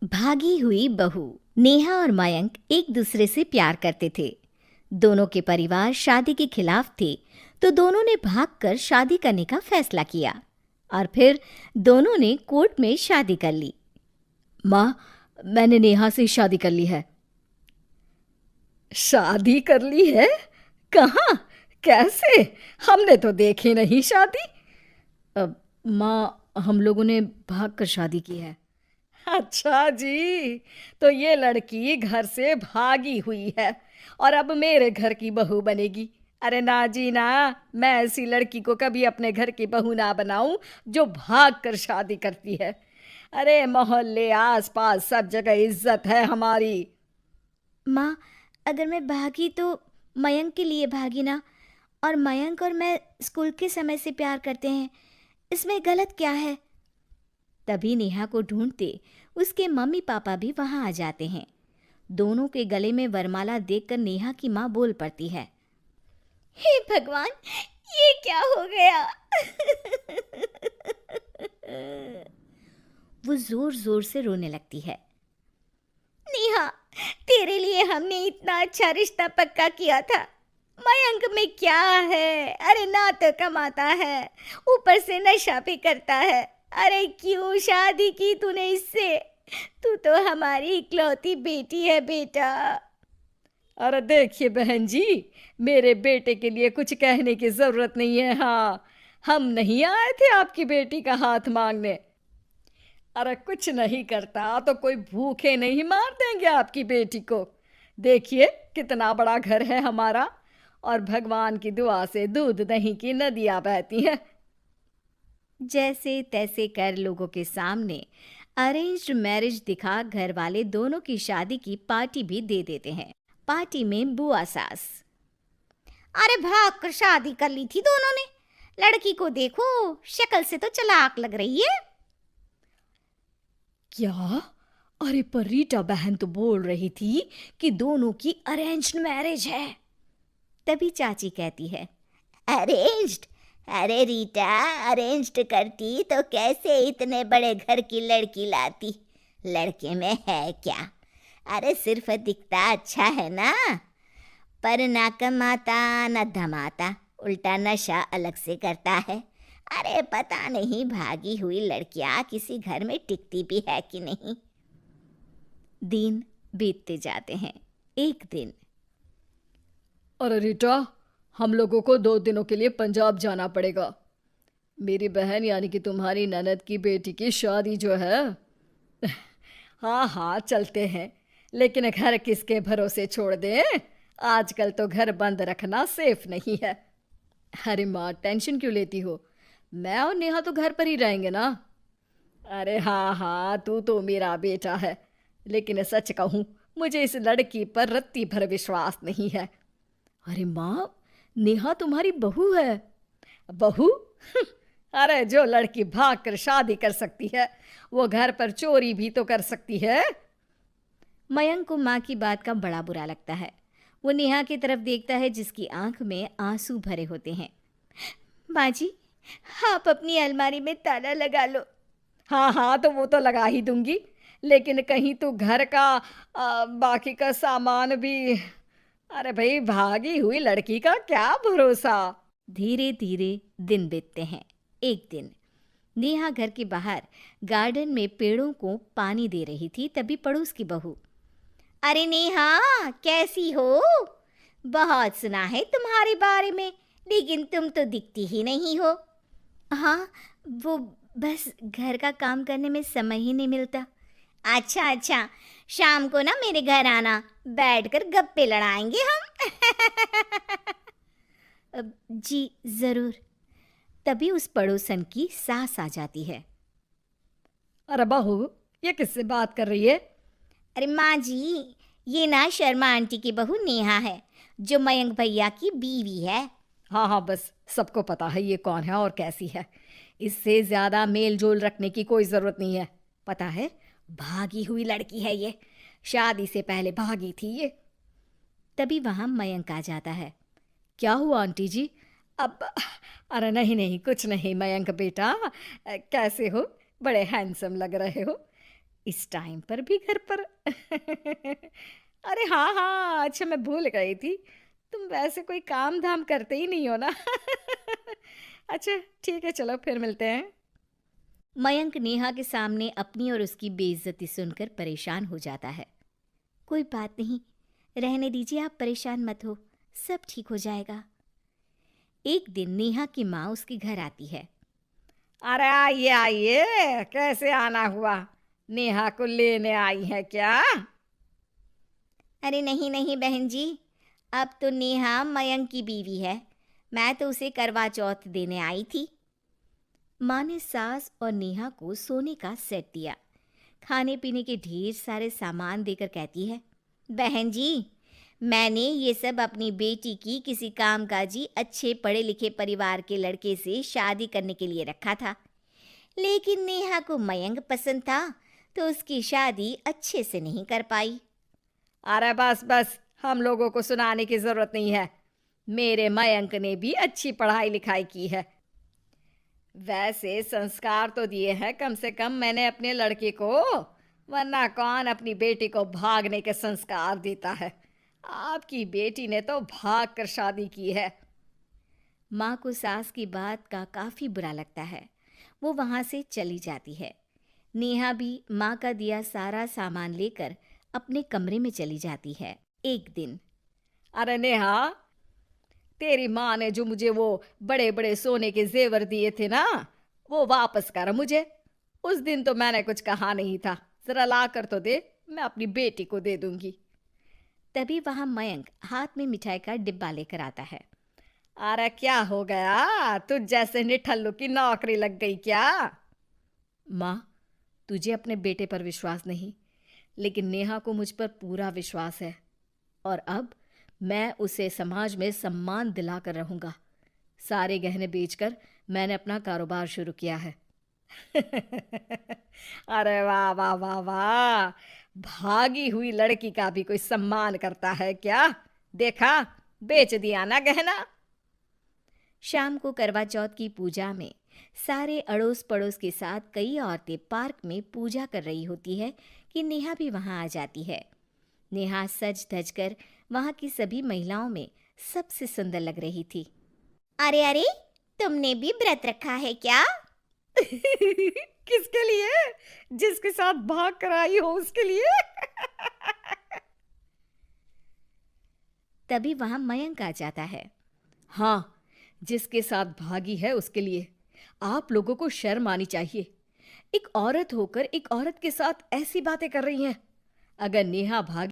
भागी हुई बहू। नेहा और मयंक एक दूसरे से प्यार करते थे। दोनों के परिवार शादी के खिलाफ थे, तो दोनों ने भागकर शादी करने का फैसला किया और फिर दोनों ने कोर्ट में शादी कर ली। माँ, मैंने नेहा से शादी कर ली है। शादी कर ली है? कहाँ? कैसे? हमने तो देखी नहीं शादी। माँ, हम लोगों ने भागकर शादी की है। अच्छा जी, तो ये लड़की घर से भागी हुई है और अब मेरे घर की बहू बनेगी। अरे ना जी ना, मैं ऐसी लड़की को कभी अपने घर की बहू ना बनाऊं जो भाग कर शादी करती है। अरे मोहल्ले आसपास सब जगह इज्जत है हमारी। माँ, अगर मैं भागी तो मयंक के लिए भागी ना। और मयंक और मैं स्कूल के समय से प्यार करते हैं, इसमें गलत क्या है? तभी नेहा को ढूंढते उसके मम्मी पापा भी वहां आ जाते हैं। दोनों के गले में वरमाला देखकर नेहा की माँ बोल पड़ती है, हे भगवान, ये क्या हो गया? वो जोर जोर से रोने लगती है। नेहा, तेरे लिए हमने इतना अच्छा रिश्ता पक्का किया था। मयंक में क्या है? अरे ना तो कमाता है, ऊपर से नशा भी करता है। अरे क्यों शादी की तूने इससे? तू तो हमारी इकलौती बेटी है बेटा। अरे देखिए बहन जी, मेरे बेटे के लिए कुछ कहने की जरूरत नहीं है। हाँ, हम नहीं आए थे आपकी बेटी का हाथ मांगने। अरे कुछ नहीं करता तो कोई भूखे नहीं मार देंगे आपकी बेटी को। देखिए कितना बड़ा घर है हमारा, और भगवान की दुआ से दूध दही की नदियां बहती हैं। जैसे तैसे कर लोगों के सामने अरेंज्ड मैरिज दिखा घर वाले दोनों की शादी की पार्टी भी दे देते हैं। पार्टी में बुआ सास, अरे भाग कर शादी कर ली थी दोनों ने। लड़की को देखो, शक्ल से तो चालाक लग रही है। क्या? अरे पर रीटा बहन तो बोल रही थी कि दोनों की अरेंज्ड मैरिज है। तभी चाची कहती है, अरेंज्ड? अरे रीटा, अरेंज्ड करती तो कैसे इतने बड़े घर की लड़की लाती? लड़के में है क्या? अरे सिर्फ दिखता अच्छा है ना, पर ना कमाता ना धमाता, उल्टा नशा अलग से करता है। अरे पता नहीं भागी हुई लड़कियां किसी घर में टिकती भी है कि नहीं। दिन बीतते जाते हैं। एक दिन, अरे रीटा, हम लोगों को 2 दिनों के लिए पंजाब जाना पड़ेगा। मेरी बहन यानी कि तुम्हारी ननद की बेटी की शादी जो है। हाँ हाँ चलते हैं, लेकिन घर किसके भरोसे छोड़ दें? आजकल तो घर बंद रखना सेफ नहीं है। अरे माँ, टेंशन क्यों लेती हो? मैं और नेहा तो घर पर ही रहेंगे ना। अरे हाँ हाँ, तू तो मेरा बेटा है, लेकिन सच कहूँ मुझे इस लड़की पर रत्ती भर विश्वास नहीं है। अरे माँ, नेहा तुम्हारी बहू है। बहू? अरे जो लड़की भाग कर शादी कर सकती है, वो घर पर चोरी भी तो कर सकती है। मयंक को माँ की बात का बड़ा बुरा लगता है। वो नेहा की तरफ देखता है जिसकी आंख में आंसू भरे होते हैं। माँ जी, आप अपनी अलमारी में ताला लगा लो। हाँ हाँ, तो वो तो लगा ही दूंगी, लेकिन कहीं तू घर का बाकी का सामान भी। अरे भाई, भागी हुई लड़की का क्या भरोसा। धीरे धीरे दिन बीतते हैं। एक दिन नेहा घर के बाहर गार्डन में पेड़ों को पानी दे रही थी, तभी पड़ोस की बहू, अरे नेहा, कैसी हो? बहुत सुना है तुम्हारे बारे में, लेकिन तुम तो दिखती ही नहीं हो। हाँ, वो बस घर का काम करने में समय ही नहीं मिलता। अच्छा अच्छा, शाम को ना मेरे घर आना, बैठकर गप्पे लड़ाएंगे हम। जी ज़रूर। तभी उस पड़ोसन की सास आ जाती है। अरे बहू, ये किससे बात कर रही है? अरे माँ जी, ये ना शर्मा आंटी की बहू नेहा है, जो मयंक भैया की बीवी है। हाँ हाँ, बस सबको पता है ये कौन है और कैसी है। इससे ज़्यादा मेल जोल रखने की कोई ज़रूरत नहीं है। पता है, भागी हुई लड़की है ये, शादी से पहले भागी थी ये। तभी वहाँ मयंक आ जाता है। क्या हुआ आंटी जी? अब अरे नहीं नहीं, कुछ नहीं मयंक बेटा, कैसे हो? बड़े हैंडसम लग रहे हो। इस टाइम पर भी घर पर? अरे हाँ हाँ, अच्छा मैं भूल गई थी, तुम वैसे कोई काम धाम करते ही नहीं हो ना। अच्छा ठीक है, चलो फिर मिलते हैं। मयंक नेहा के सामने अपनी और उसकी बेइज्जती सुनकर परेशान हो जाता है। कोई बात नहीं, रहने दीजिए, आप परेशान मत हो, सब ठीक हो जाएगा। एक दिन नेहा की माँ उसके घर आती है। अरे आइए आइए, कैसे आना हुआ? नेहा को लेने आई है क्या? अरे नहीं नहीं बहन जी, अब तो नेहा मयंक की बीवी है, मैं तो उसे करवा चौथ देने आई थी। माँ ने सास और नेहा को सोने का सेट दिया, खाने पीने के ढेर सारे सामान देकर कहती है, बहन जी, मैंने ये सब अपनी बेटी की किसी कामकाजी अच्छे पढ़े लिखे परिवार के लड़के से शादी करने के लिए रखा था, लेकिन नेहा को मयंक पसंद था तो उसकी शादी अच्छे से नहीं कर पाई। अरे बस बस, हम लोगों को सुनाने की जरूरत नहीं है। मेरे मयंक ने भी अच्छी पढ़ाई लिखाई की है। वैसे संस्कार तो दिए हैं कम से कम मैंने अपने लड़के को, वरना कौन अपनी बेटी को भागने के संस्कार देता है? आपकी बेटी ने तो भाग कर शादी की है। माँ को सास की बात का काफ़ी बुरा लगता है, वो वहाँ से चली जाती है। नेहा भी माँ का दिया सारा सामान लेकर अपने कमरे में चली जाती है। एक दिन, अरे नेहा, तेरी माँ ने जो मुझे वो बड़े बड़े सोने के जेवर दिए थे ना, वो वापस कर मुझे। उस दिन तो मैंने कुछ कहा नहीं था, जरा ला कर तो दे, मैं अपनी बेटी को दे दूंगी। तभी वहाँ मयंक हाथ में मिठाई का डिब्बा लेकर आता है। अरे क्या हो गया, तुझ जैसे निठल्लू की नौकरी लग गई क्या? माँ, तुझे अपने बेटे पर विश्वास नहीं, लेकिन नेहा को मुझ पर पूरा विश्वास है, और अब मैं उसे समाज में सम्मान दिलाकर रहूंगा। सारे गहने बेचकर मैंने अपना कारोबार शुरू किया है। अरे वाह वाह वाह वाह, भागी हुई लड़की का भी कोई सम्मान करता है क्या? देखा, बेच दिया ना गहना। शाम को करवा चौथ की पूजा में सारे अड़ोस पड़ोस के साथ कई औरतें पार्क में पूजा कर रही होती है कि नेहा भी वहां आ जाती है। नेहा सज धज कर वहां की सभी महिलाओं में सबसे सुंदर लग रही थी। अरे अरे, तुमने भी व्रत रखा है क्या? किसके लिए? जिसके साथ भाग कर आई हो उसके लिए। तभी वहां मयंक आ जाता है। हाँ, जिसके साथ भागी है उसके लिए। आप लोगों को शर्म आनी चाहिए। एक औरत होकर एक औरत के साथ ऐसी बातें कर रही हैं। अगर नेहा भागी